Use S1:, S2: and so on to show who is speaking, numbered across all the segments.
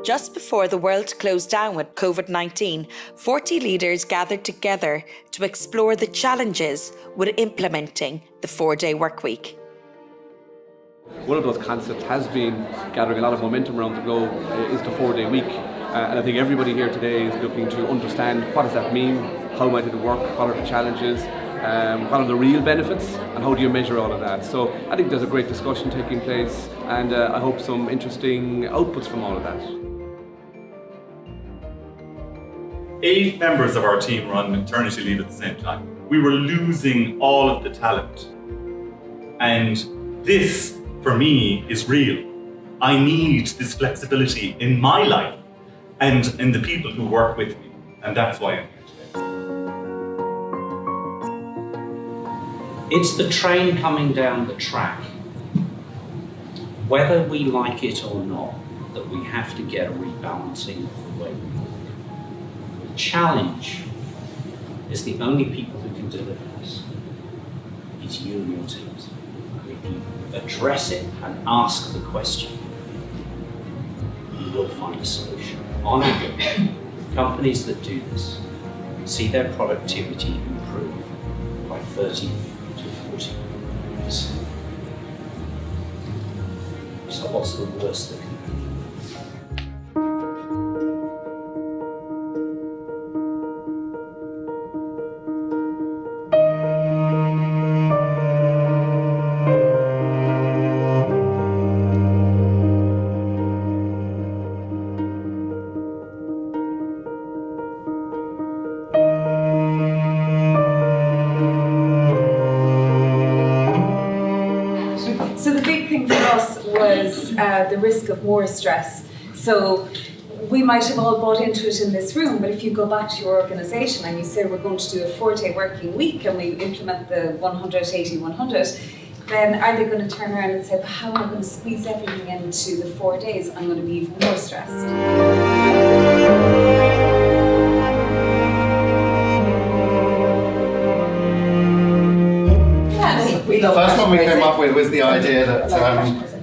S1: Just before the world closed down with COVID-19, 40 leaders gathered together to explore the challenges with implementing the 4-day workweek.
S2: One of those concepts has been gathering a lot of momentum around the globe is the 4-day week. And I think everybody here today is looking to understand what does that mean, how might it work, what are the challenges, what are the real benefits, and how do you measure all of that. So I think there's a great discussion taking place, and I hope some interesting outputs from all of that.
S3: 8 members of our team were on maternity leave at the same time. We were losing all of the talent. And this, for me, is real. I need this flexibility in my life and in the people who work with me. And that's why I'm here today.
S4: It's the train coming down the track. Whether we like it or not, that we have to get a rebalancing of the way we work. The challenge is the only people who can deliver this is you and your teams. If you address it and ask the question, you will find a solution. On average, companies that do this see their productivity improve by 30 to 40%. So what's the worst that can happen?
S5: So the big thing for us was the risk of more stress. So we might have all bought into it in this room, but if you go back to your organisation and you say we're going to do a 4-day working week and we implement the 100-80-100, then are they going to turn around and say, how am I going to squeeze everything into the 4 days? I'm going to be even more stressed.
S6: The first one we came up with was the idea that,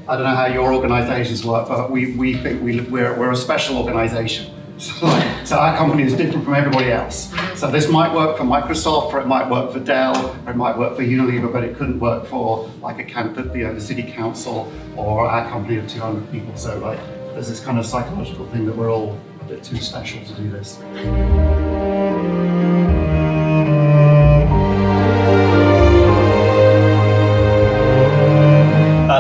S6: I don't know how your organisations work, but we think we're a special organisation. So our company is different from everybody else. So this might work for Microsoft, or it might work for Dell, or it might work for Unilever, but it couldn't work for like the city council or our company of 200 people. So like there's this kind of psychological thing that we're all a bit too special to do this.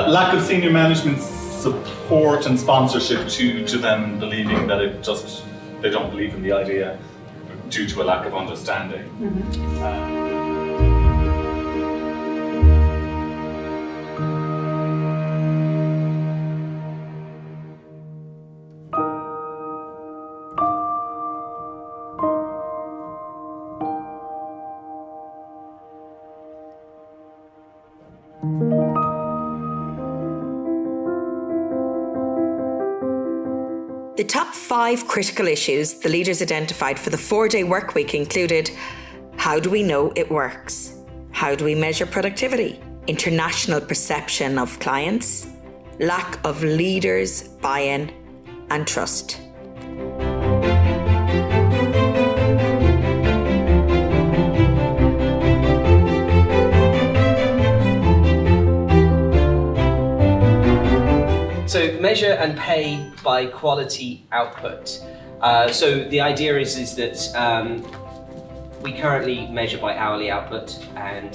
S3: Lack of senior management support and sponsorship to them believing that they don't believe in the idea due to a lack of understanding.
S1: The top 5 critical issues the leaders identified for the 4-day workweek included: how do we know it works? How do we measure productivity? International perception of clients, lack of leaders' buy-in, and trust.
S7: So measure and pay by quality output. So the idea is that we currently measure by hourly output, and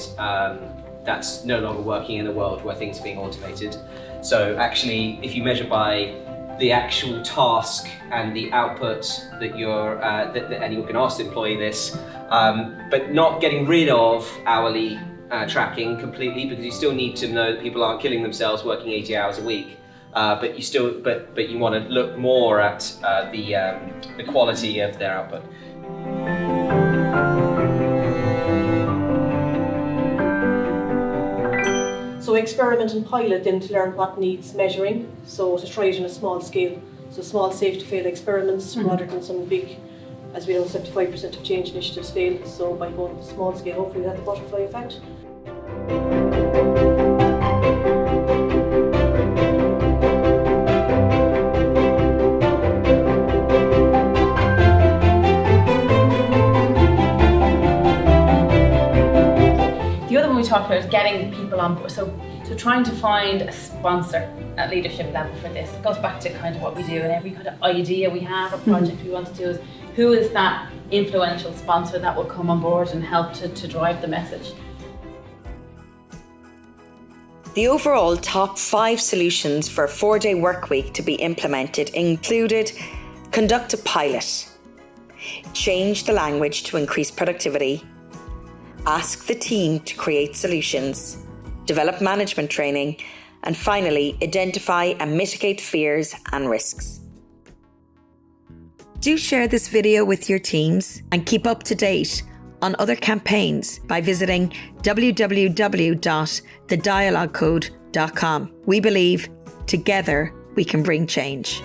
S7: that's no longer working in a world where things are being automated. So actually, if you measure by the actual task and the output that and you can ask the employee this, but not getting rid of hourly tracking completely, because you still need to know that people aren't killing themselves working 80 hours a week. But you want to look more at the quality of their output.
S8: So experiment and pilot then to learn what needs measuring. So to try it on a small scale. So small, safe to fail experiments rather than some big, as we know, 75% of change initiatives fail. So by going small scale, hopefully we have the butterfly effect.
S9: popular is getting people on board. So trying to find a sponsor at leadership level for this. It goes back to kind of what we do, and every kind of idea we have, a project we want to do, is who is that influential sponsor that will come on board and help to drive the message.
S1: The overall top 5 solutions for a 4-day work week to be implemented included: conduct a pilot, change the language to increase productivity, ask the team to create solutions, develop management training, and finally, identify and mitigate fears and risks. Do share this video with your teams and keep up to date on other campaigns by visiting www.thedialoguecode.com. We believe together we can bring change.